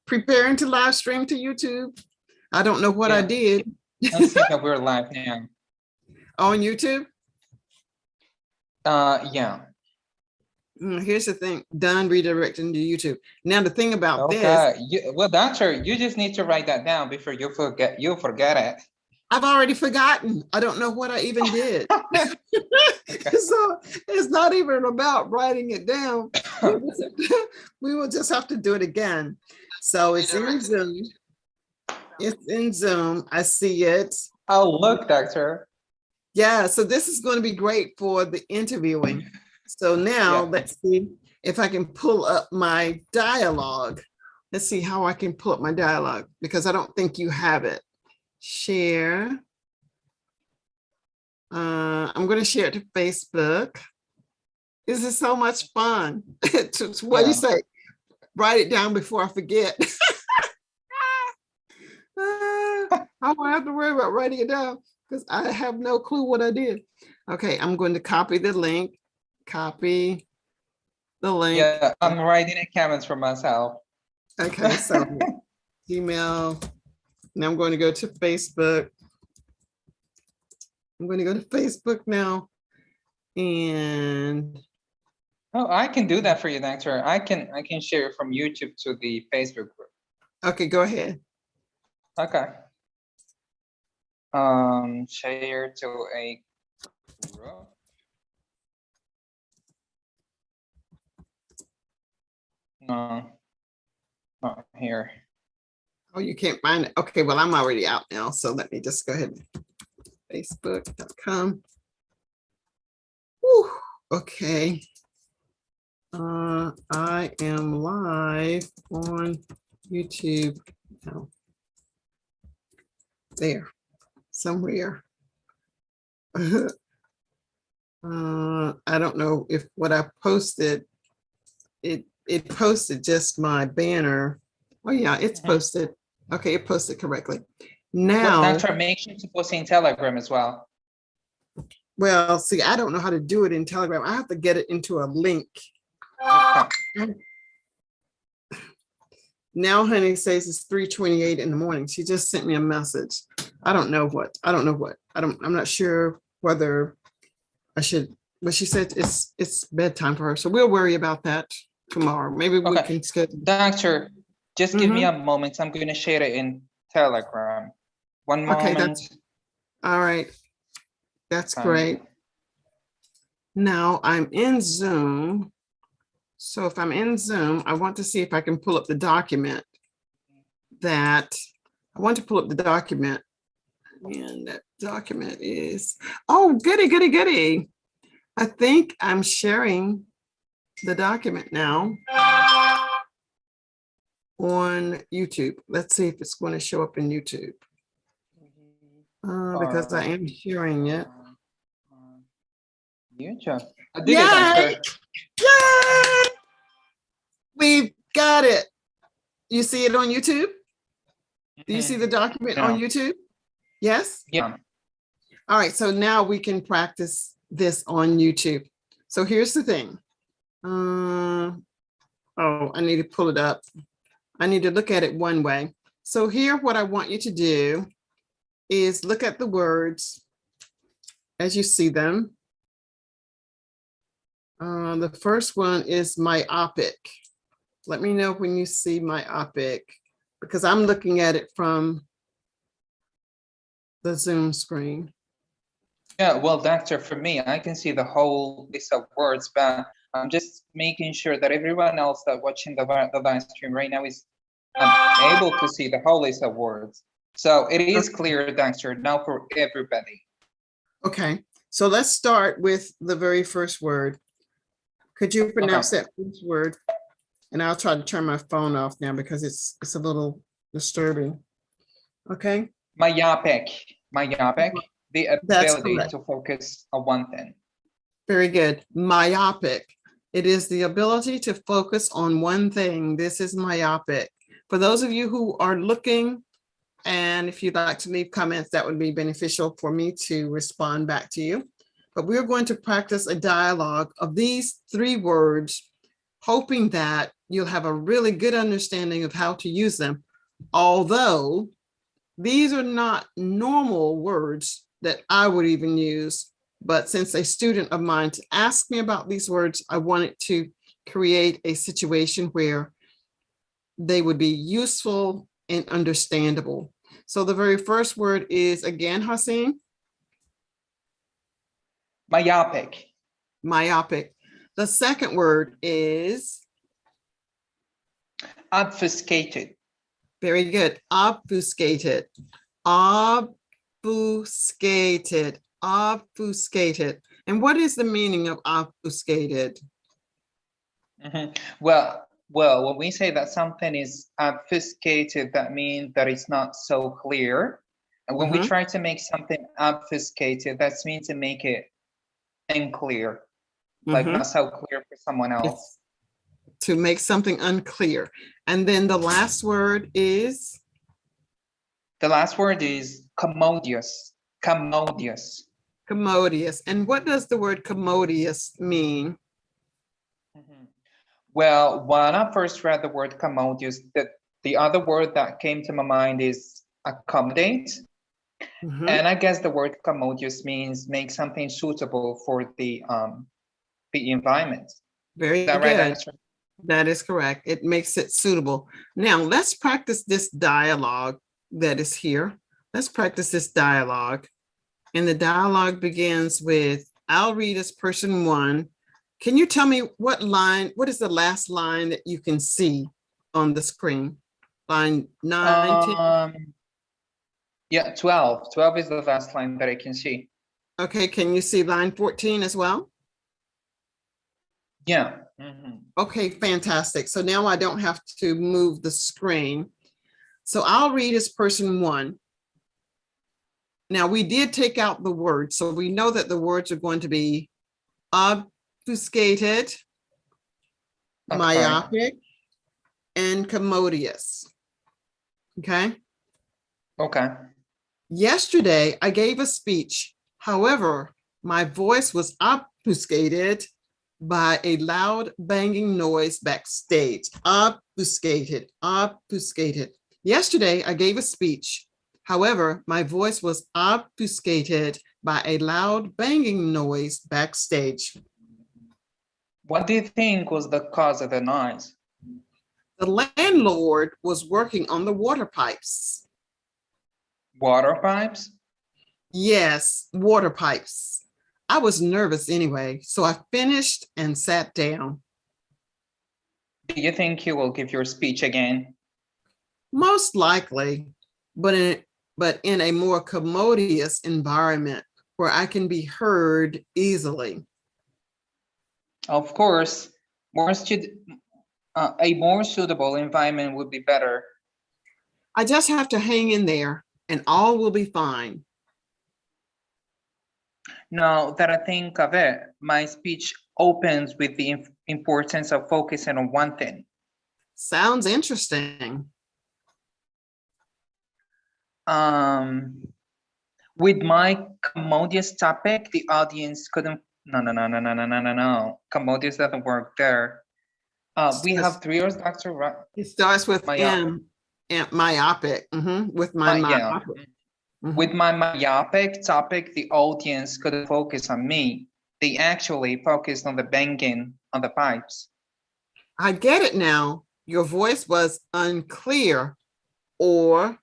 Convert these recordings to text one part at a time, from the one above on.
preparing to live stream to YouTube. I don't know what I Yeah. did. Let's see that we're live now. On YouTube? Yeah. Here's the thing, done redirecting to YouTube. Now the thing about this, Okay. Well, doctor, you just need to write that down before you forget it. I've already forgotten. I don't know what I even did. So it's not even about writing it down. We will just have to do it again. So it's in Zoom. It's in Zoom. I see it. Oh, look, doctor. Yeah, so this is going to be great for the interviewing. So now let's see if I can pull up my dialogue. Let's see how I can pull up my dialogue because I don't think you have it. Share. I'm going to share it to Facebook. This is so much fun. What do you say? Write it down before I forget. I won't have to worry about writing it down because I have no clue what I did. Okay, I'm going to copy the link. Copy the link. Yeah, I'm writing in comments for myself. Okay, so email. Now I'm going to go to Facebook. I'm going to go to Facebook now. And oh, I can do that for you, doctor. I can share it from YouTube to the Facebook group. Okay, go ahead. Okay. Share to a group. No, not here. Oh, you can't find it. Okay, well, I'm already out now. So let me just go ahead. Facebook.com. Okay. I am live on YouTube now. There, somewhere. I don't know if what I posted, it posted just my banner. Oh yeah, it's posted. Okay, it posted correctly. Now, well, doctor, make sure to post in Telegram as well. Well, see, I don't know how to do it in Telegram. I have to get it into a link. Okay. Now, honey says it's 3:28 in the morning. She just sent me a message. I don't know what. I'm not sure whether I should, but she said it's bedtime for her. So we'll worry about that tomorrow. Maybe we can schedule. Doctor, just give me a moment. I'm going to share it in Telegram. One moment. Okay, all right. That's great. Now I'm in Zoom. So if I'm in Zoom, I want to see if I can pull up the document that I want to pull up the document. And that document is, oh, goody. I think I'm sharing the document now on YouTube. Let's see if it's going to show up in YouTube. Because I am sharing it. YouTube. I did it. Yay! We've got it. You see it on YouTube? Do you see the document on YouTube? Yes? Yeah. All right, so now we can practice this on YouTube. So here's the thing. Oh, I need to pull it up. I need to look at it one way. So here, what I want you to do is look at the words as you see them. The first one is myopic. Let me know when you see myopic, because I'm looking at it from the Zoom screen. Yeah, well, doctor, for me, I can see the whole list of words, but I'm just making sure that everyone else that watching the live stream right now is able to see the whole list of words. So it is clear, doctor, now for everybody. Okay, so let's start with the very first word. Could you pronounce that first word? And I'll try to turn my phone off now because it's a little disturbing. Okay. Myopic. The ability to focus on one thing. Very good. Myopic. It is the ability to focus on one thing. This is myopic. For those of you who are looking, and if you'd like to leave comments, that would be beneficial for me to respond back to you. But we're going to practice a dialogue of these three words, hoping that you'll have a really good understanding of how to use them. Although these are not normal words that I would even use, but since a student of mine asked me about these words, I wanted to create a situation where they would be useful and understandable. So the very first word is, again, Hossine? Myopic. Myopic. The second word is? Obfuscated. Very good. Obfuscated. Obfuscated. Obfuscated. And what is the meaning of obfuscated? Well, when we say that something is obfuscated, that means that it's not so clear. And when we try to make something obfuscated, that means to make it unclear, like not so clear for someone else. To make something unclear. And then the last word is? The last word is commodious. Commodious. Commodious. And what does the word commodious mean? Well, when I first read the word commodious, the other word that came to my mind is accommodate. And I guess the word commodious means make something suitable for the environment. Very good. Right, that is correct. It makes it suitable. Now let's practice this dialogue that is here. Let's practice this dialogue. And the dialogue begins with, I'll read as person one. Can you tell me what is the last line that you can see on the screen? Line 9, 10? Yeah, 12. 12 is the last line that I can see. Okay, can you see line 14 as well? Yeah. Okay, fantastic. So now I don't have to move the screen. So I'll read as person one. Now we did take out the words, so we know that the words are going to be obfuscated, myopic, and commodious. Okay? Okay. Yesterday, I gave a speech. However, my voice was obfuscated by a loud banging noise backstage. Obfuscated, obfuscated. Yesterday, I gave a speech. However, my voice was obfuscated by a loud banging noise backstage. What do you think was the cause of the noise? The landlord was working on the water pipes. Water pipes? Yes, water pipes. I was nervous anyway, so I finished and sat down. Do you think you will give your speech again? Most likely, but in a more commodious environment where I can be heard easily. Of course, a more suitable environment would be better. I just have to hang in there and all will be fine. Now that I think of it, my speech opens with the importance of focusing on one thing. Sounds interesting. With my commodious topic, the audience couldn't. No. Commodious doesn't work there. We have 3 years, Dr. It starts with myopic. With my myopic. With my myopic topic, the audience couldn't focus on me. They actually focused on the banging on the pipes. I get it now. Your voice was unclear, or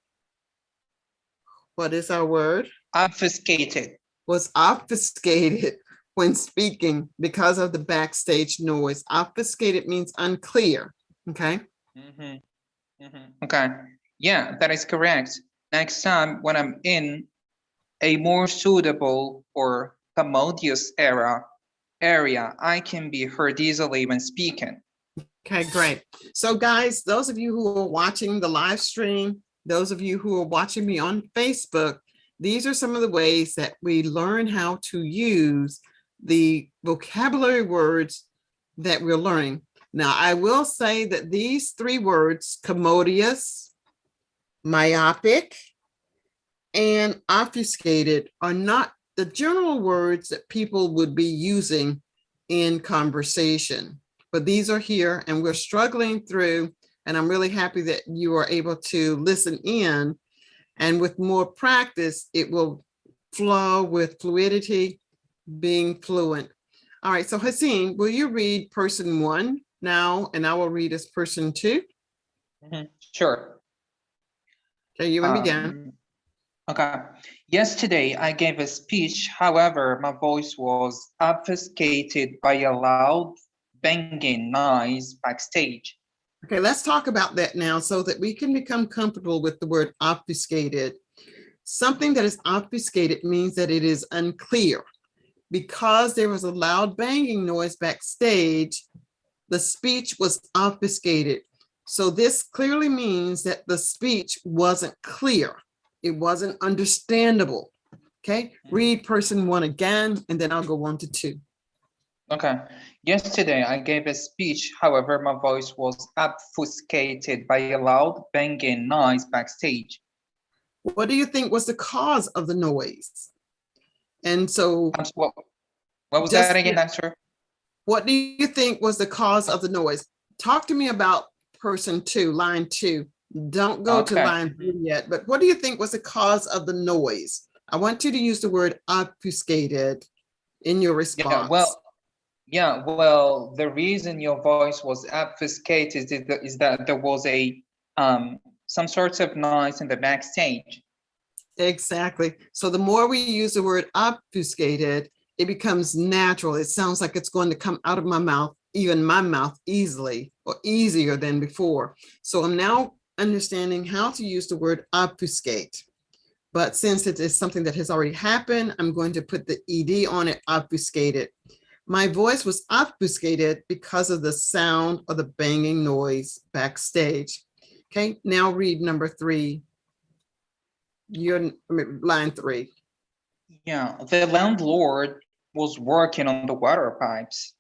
what is our word? Obfuscated. Was obfuscated when speaking because of the backstage noise. Obfuscated means unclear. Okay. Okay. Yeah, that is correct. Next time when I'm in a more suitable or commodious area, I can be heard easily when speaking. Okay, great. So guys, those of you who are watching the live stream, those of you who are watching me on Facebook, these are some of the ways that we learn how to use the vocabulary words that we're learning. Now, I will say that these 3 words, commodious, myopic, and obfuscated, are not the general words that people would be using in conversation. but these are here and we're struggling through, and I'm really happy that you are able to listen in, and with more practice, it will flow with fluidity, being fluent. All right, so Hossine, will you read person 1 now, and I will read as person 2? Sure. Okay, you may begin. Okay. Yesterday, I gave a speech. However, my voice was obfuscated by a loud banging noise backstage. Okay, let's talk about that now so that we can become comfortable with the word obfuscated. Something that is obfuscated means that it is unclear. Because there was a loud banging noise backstage, the speech was obfuscated. So this clearly means that the speech wasn't clear. It wasn't understandable. Okay, read person 1 again, and then I'll go on to 2. Okay. Yesterday, I gave a speech. However, my voice was obfuscated by a loud banging noise backstage. What do you think was the cause of the noise? And so What was that again, Dr.? What do you think was the cause of the noise? Talk to me about person 2, line 2. Don't go to line 3 yet, but what do you think was the cause of the noise? I want you to use the word obfuscated in your response. Well, the reason your voice was obfuscated is that there was a some sorts of noise in the backstage. Exactly. So the more we use the word obfuscated, it becomes natural. It sounds like it's going to come out of my mouth, even my mouth, easily or easier than before. So I'm now understanding how to use the word obfuscate. But since it is something that has already happened, I'm going to put the ED on it, obfuscated. My voice was obfuscated because of the sound of the banging noise backstage. Okay, now read number 3. Line 3. Yeah, the landlord was working on the water pipes.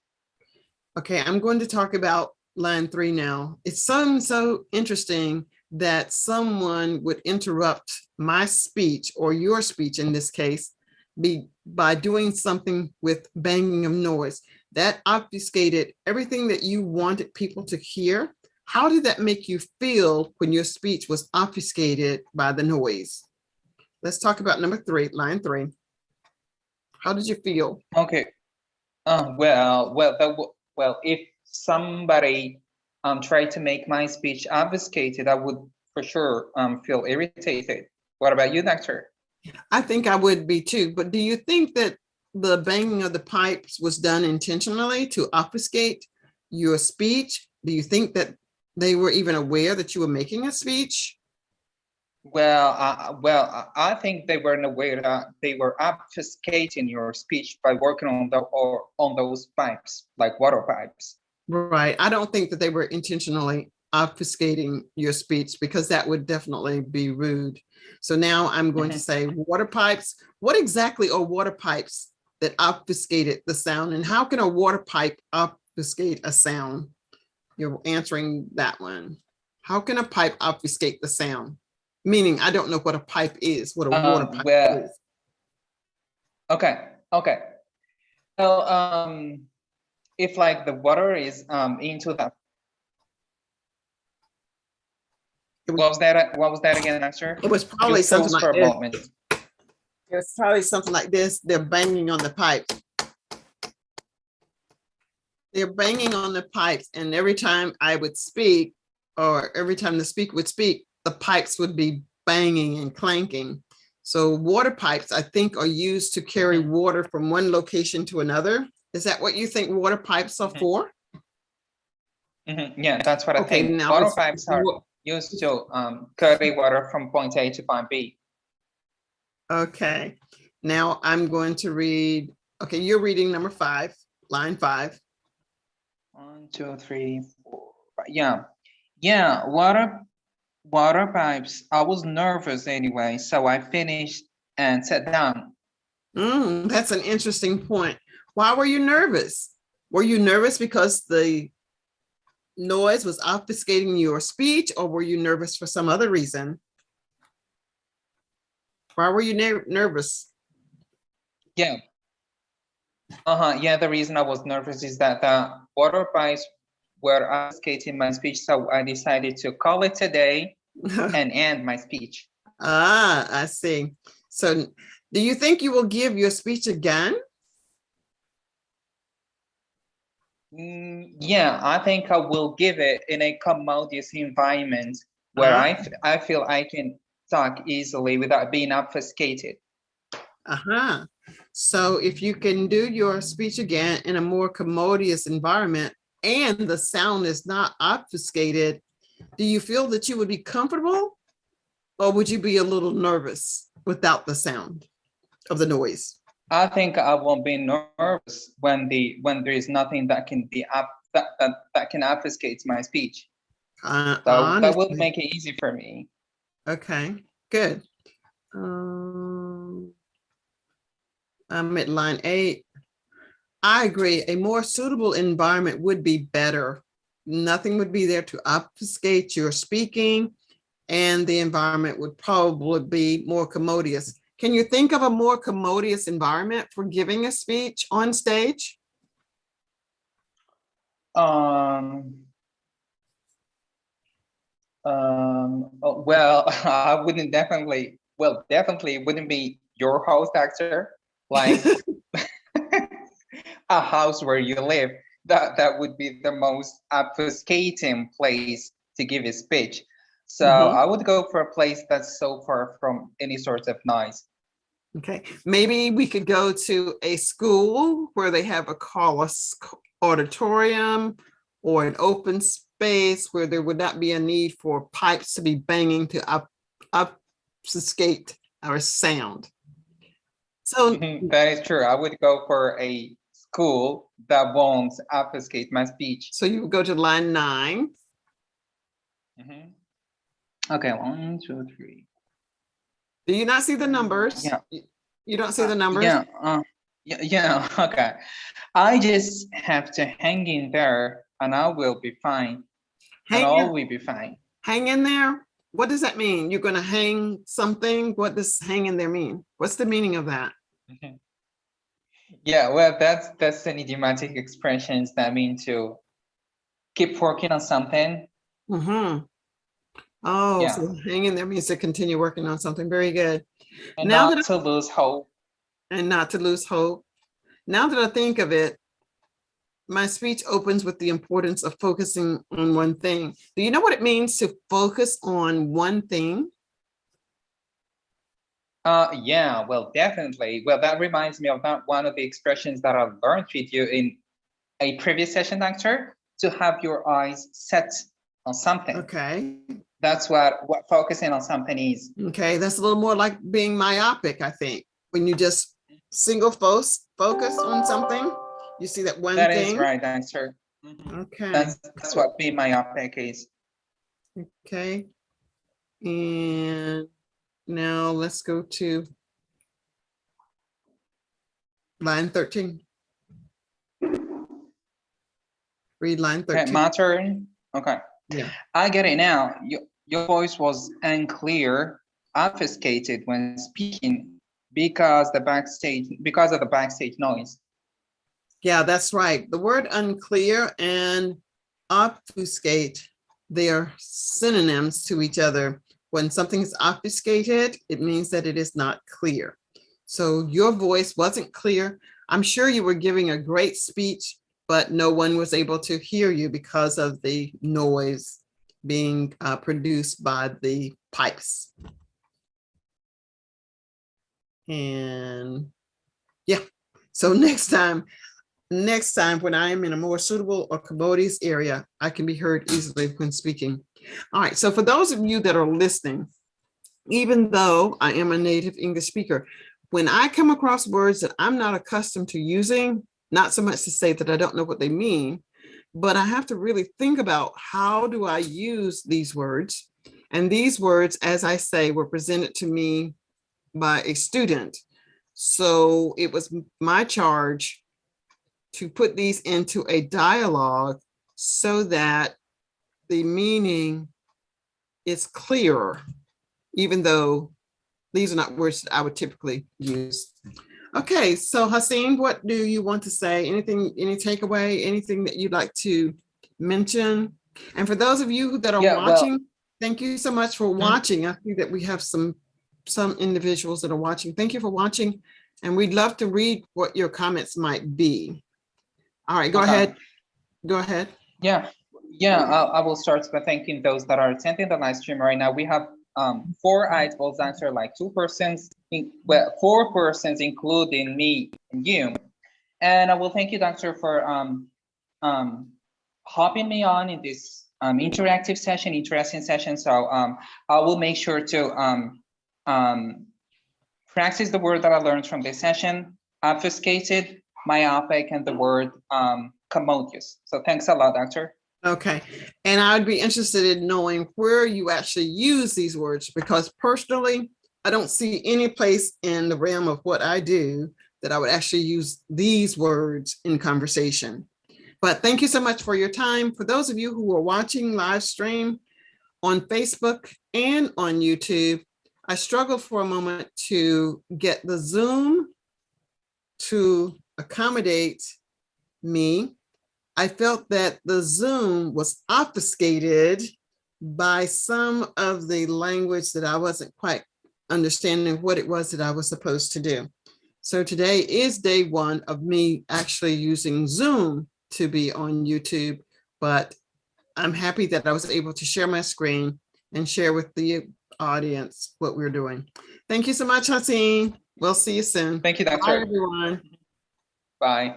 Okay, I'm going to talk about line 3 now. It's so interesting that someone would interrupt my speech, or your speech in this case, by doing something with banging of noise. That obfuscated everything that you wanted people to hear. How did that make you feel when your speech was obfuscated by the noise? Let's talk about number 3, line 3. How did you feel? Okay. Well, if somebody tried to make my speech obfuscated, I would for sure feel irritated. What about you, Doctor? I think I would be too, but do you think that the banging of the pipes was done intentionally to obfuscate your speech? Do you think that they were even aware that you were making a speech? Well, I think they weren't aware that they were obfuscating your speech by working on those pipes, like water pipes. Right. I don't think that they were intentionally obfuscating your speech, because that would definitely be rude. So now I'm going to say water pipes. What exactly are water pipes that obfuscated the sound, and how can a water pipe obfuscate a sound? You're answering that one. How can a pipe obfuscate the sound? Meaning, I don't know what a pipe is, what a water pipe is. Okay. Well, if like the water is into that. What was that again, Master? It was probably something like this. Moment. It was probably something like this. They're banging on the pipes. They're banging on the pipes, and every time I would speak, or every time the speaker would speak, the pipes would be banging and clanking. So water pipes, I think, are used to carry water from one location to another. Is that what you think water pipes are for? Yeah, that's what I think. Now water pipes are used to carry water from point A to point B. Okay, now I'm going to read, okay, you're reading number 5, line 5. 1, 2, 3, 4, 5. Yeah, water pipes. I was nervous anyway, so I finished and sat down. That's an interesting point. Why were you nervous? Were you nervous because the noise was obfuscating your speech, or were you nervous for some other reason? Why were you nervous? Yeah. Yeah, the reason I was nervous is that the water pipes were obfuscating my speech, so I decided to call it a day and end my speech. Ah, I see. So do you think you will give your speech again? Yeah, I think I will give it in a commodious environment where I feel I can talk easily without being obfuscated. Uh-huh. So if you can do your speech again in a more commodious environment and the sound is not obfuscated, do you feel that you would be comfortable, or would you be a little nervous without the sound of the noise? I think I won't be nervous when there is nothing that can be that can obfuscate my speech. So that will make it easy for me. Okay, good. I'm at line 8. I agree. A more suitable environment would be better. Nothing would be there to obfuscate your speaking, and the environment would probably be more commodious. Can you think of a more commodious environment for giving a speech on stage? Well, I wouldn't definitely wouldn't be your house, Dr. Like a house where you live. That would be the most obfuscating place to give a speech. So I would go for a place that's so far from any sort of noise. Okay, maybe we could go to a school where they have a auditorium or an open space where there would not be a need for pipes to be banging to obfuscate our sound. So that is true. I would go for a school that won't obfuscate my speech. So you would go to line 9. Okay, 1, 2, 3. Do you not see the numbers? Yeah. You don't see the numbers? Yeah, okay. I just have to hang in there and I will be fine. All will be fine. Hang in there? What does that mean? You're going to hang something? What does hang in there mean? What's the meaning of that? Yeah, well, that's an idiomatic expressions that mean to keep working on something. Oh, yeah. So hang in there means to continue working on something. Very good. And now not to lose hope. And not to lose hope. Now that I think of it, my speech opens with the importance of focusing on one thing. Do you know what it means to focus on one thing? Yeah, well, definitely. Well, that reminds me of one of the expressions that I learned with you in a previous session, Doctor, to have your eyes set on something. Okay. That's what focusing on something is. Okay, that's a little more like being myopic, I think. When you just single focus on something, you see that one thing. That is right, Doctor. Okay. That's what being myopic is. Okay. And now let's go to line 13. Read line 13. Okay, my turn. Okay. Yeah. I get it now. Your voice was unclear, obfuscated when speaking because of the backstage noise. Yeah, that's right. The word unclear and obfuscate, they are synonyms to each other. When something is obfuscated, it means that it is not clear. So your voice wasn't clear. I'm sure you were giving a great speech, but no one was able to hear you because of the noise being produced by the pipes. And yeah, so next time when I am in a more suitable or commodious area, I can be heard easily when speaking. All right, so for those of you that are listening, even though I am a native English speaker, when I come across words that I'm not accustomed to using, not so much to say that I don't know what they mean, but I have to really think about how do I use these words? And these words, as I say, were presented to me by a student. So it was my charge to put these into a dialogue so that the meaning is clearer, even though these are not words that I would typically use. Okay, so Hossine, what do you want to say? Anything, any takeaway, anything that you'd like to mention? And for those of you that are Yeah, well, watching, thank you so much for watching. I see that we have some individuals that are watching. Thank you for watching. And we'd love to read what your comments might be. All right, go ahead. Go ahead. Yeah, I will start by thanking those that are attending the live stream right now. We have 4 eyeballs answer, like 2 persons, well, 4 persons, including me and you. And I will thank you, Doctor, for hopping me on in this interactive session, interesting session. So I will make sure to practice the word that I learned from this session: obfuscated, myopic, and the word commodious. So thanks a lot, Doctor. Okay. And I'd be interested in knowing where you actually use these words, because personally, I don't see any place in the realm of what I do that I would actually use these words in conversation. But thank you so much for your time. For those of you who are watching live stream on Facebook and on YouTube, I struggled for a moment to get the Zoom to accommodate me. I felt that the Zoom was obfuscated by some of the language that I wasn't quite understanding what it was that I was supposed to do. So today is day 1 of me actually using Zoom to be on YouTube, but I'm happy that I was able to share my screen and share with the audience what we're doing. Thank you so much, Hossine. We'll see you soon. Thank you, Doctor. Bye, everyone. Bye.